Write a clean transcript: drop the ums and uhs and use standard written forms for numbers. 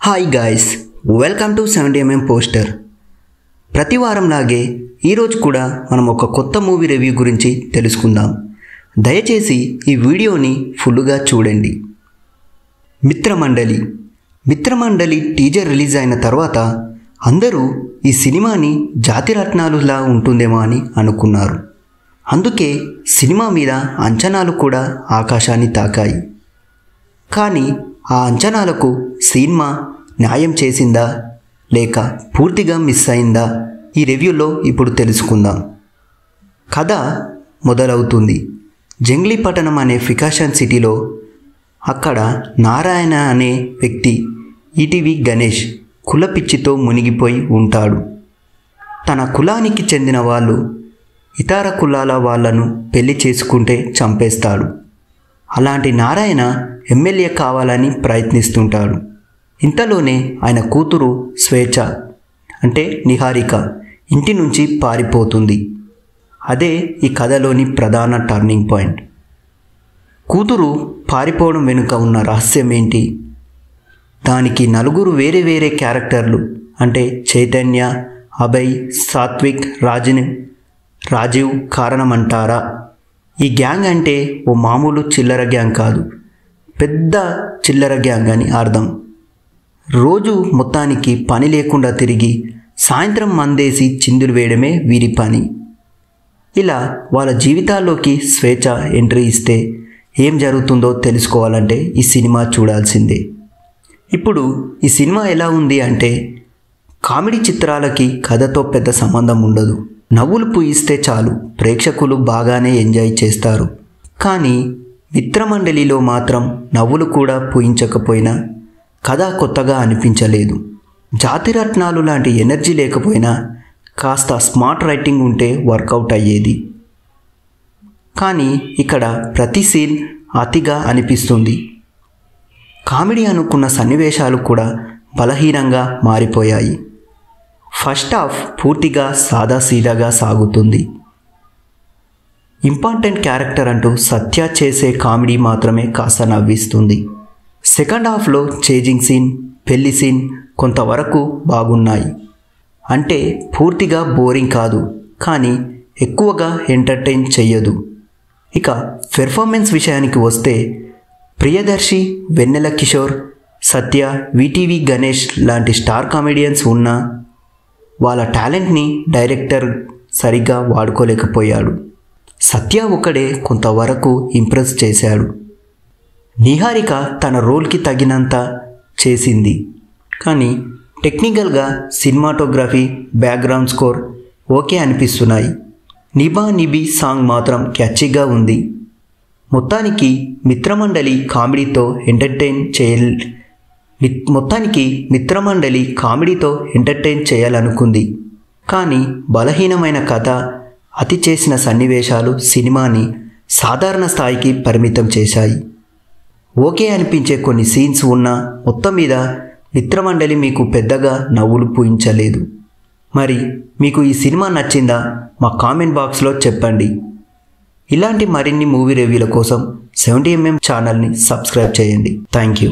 Hi guys, welcome to 70mm poster. ప్రతి వారం లాగే ఈరోజు కూడా మనం ఒక కొత్త మూవీ రివ్యూ గురించి తెలుసుకుందాం. దయచేసి ఈ వీడియోని ఫుల్గా చూడండి. మిత్రమండలి టీజర్ రిలీజ్ అయిన తర్వాత అందరూ ఈ సినిమాని జాతిరత్నాలులా ఉంటుందేమో అని అనుకున్నారు. అందుకే సినిమా మీద అంచనాలు కూడా ఆకాశాన్ని తాకాయి. కానీ ఆ అంచనాలకు సినిమా న్యాయం చేసిందా లేక పూర్తిగా మిస్ అయిందా ఈ రివ్యూలో ఇప్పుడు తెలుసుకుందాం. కథ మొదలవుతుంది జంగ్లీపట్టణం అనే ఫికాషన్ సిటీలో. అక్కడ నారాయణ అనే వ్యక్తి ఈటీవీ గణేష్ కులపిచ్చితో మునిగిపోయి ఉంటాడు. తన కులానికి చెందిన వాళ్ళు ఇతర కులాల వాళ్ళను పెళ్లి చేసుకుంటే చంపేస్తాడు. అలాంటి నారాయణ ఎమ్మెల్యే కావాలని ప్రయత్నిస్తుంటాడు. ఇంతలోనే ఆయన కూతురు స్వేచ్ఛ అంటే నిహారిక ఇంటి నుంచి పారిపోతుంది. అదే ఈ కథలోని ప్రధాన టర్నింగ్ పాయింట్. కూతురు పారిపోవడం వెనుక ఉన్న రహస్యం ఏంటి? దానికి నలుగురు వేరే వేరే క్యారెక్టర్లు అంటే చైతన్య, అభయ్, సాత్విక్, రాజీవ్ కారణమంటారా? ఈ గ్యాంగ్ అంటే ఓ మామూలు చిల్లర గ్యాంగ్ కాదు, పెద్ద చిల్లర గ్యాంగ్ అని అర్థం. రోజు మొత్తానికి పని లేకుండా తిరిగి సాయంత్రం మందేసి చిందులు వేయడమే వీరి పని. ఇలా వాళ్ళ జీవితాల్లోకి స్వేచ్ఛ ఎంట్రీ ఇస్తే ఏం జరుగుతుందో తెలుసుకోవాలంటే ఈ సినిమా చూడాల్సిందే. ఇప్పుడు ఈ సినిమా ఎలా ఉంది అంటే, కామెడీ చిత్రాలకి కథతో పెద్ద సంబంధం ఉండదు. నవ్వులు పూయిస్తే చాలు, ప్రేక్షకులు బాగానే ఎంజాయ్ చేస్తారు. కానీ మిత్రమండలిలో మాత్రం నవ్వులు కూడా పూయించకపోయినా కథ కొత్తగా అనిపించలేదు. జాతిరత్నాలు లాంటి ఎనర్జీ లేకపోయినా కాస్త స్మార్ట్ రైటింగ్ ఉంటే వర్కౌట్ అయ్యేది. కానీ ఇక్కడ ప్రతి సీన్ అతిగా అనిపిస్తుంది. కామెడీ అనుకున్న సన్నివేశాలు కూడా బలహీనంగా మారిపోయాయి. ఫస్ట్ హాఫ్ పూర్తిగా సాదాసీదాగా సాగుతుంది. ఇంపార్టెంట్ క్యారెక్టర్ అంటూ సత్య చేసే కామెడీ మాత్రమే కాస్త నవ్విస్తుంది. సెకండ్ హాఫ్లో చేజింగ్ సీన్, పెళ్లి సీన్ కొంతవరకు బాగున్నాయి. అంటే పూర్తిగా బోరింగ్ కాదు, కానీ ఎక్కువగా ఎంటర్టైన్ చెయ్యదు. ఇక పెర్ఫార్మెన్స్ విషయానికి వస్తే ప్రియదర్శి, వెన్నెల కిషోర్, సత్య, వీటీవీ గణేష్ లాంటి స్టార్ కామెడియన్స్ ఉన్నా వాళ్ళ టాలెంట్ని డైరెక్టర్ సరిగ్గా వాడుకోలేకపోయాడు. సత్య ఒకడే కొంతవరకు ఇంప్రెస్ చేశాడు. నిహారిక తన రోల్కి తగినంత చేసింది. కానీ టెక్నికల్గా సినిమాటోగ్రఫీ, బ్యాక్గ్రౌండ్ స్కోర్ ఓకే అనిపిస్తున్నాయి. నిబా నిబి సాంగ్ మాత్రం క్యాచీగా ఉంది. మొత్తానికి మిత్రమండలి కామెడీతో ఎంటర్టైన్ చేయాలనుకుంది. కానీ బలహీనమైన కథ, అతి చేసిన సన్నివేశాలు సినిమాని సాధారణ స్థాయికి పరిమితం చేశాయి. ఓకే అనిపించే కొన్ని సీన్స్ ఉన్నా మొత్తం మీద మిత్రమండలి మీకు పెద్దగా నవ్వులు పూయించలేదు. మరి మీకు ఈ సినిమా నచ్చిందా? మా కామెంట్ బాక్స్లో చెప్పండి. ఇలాంటి మరిన్ని మూవీ రివ్యూల కోసం 70mm ఛానల్ని సబ్స్క్రైబ్ చేయండి. Thank you.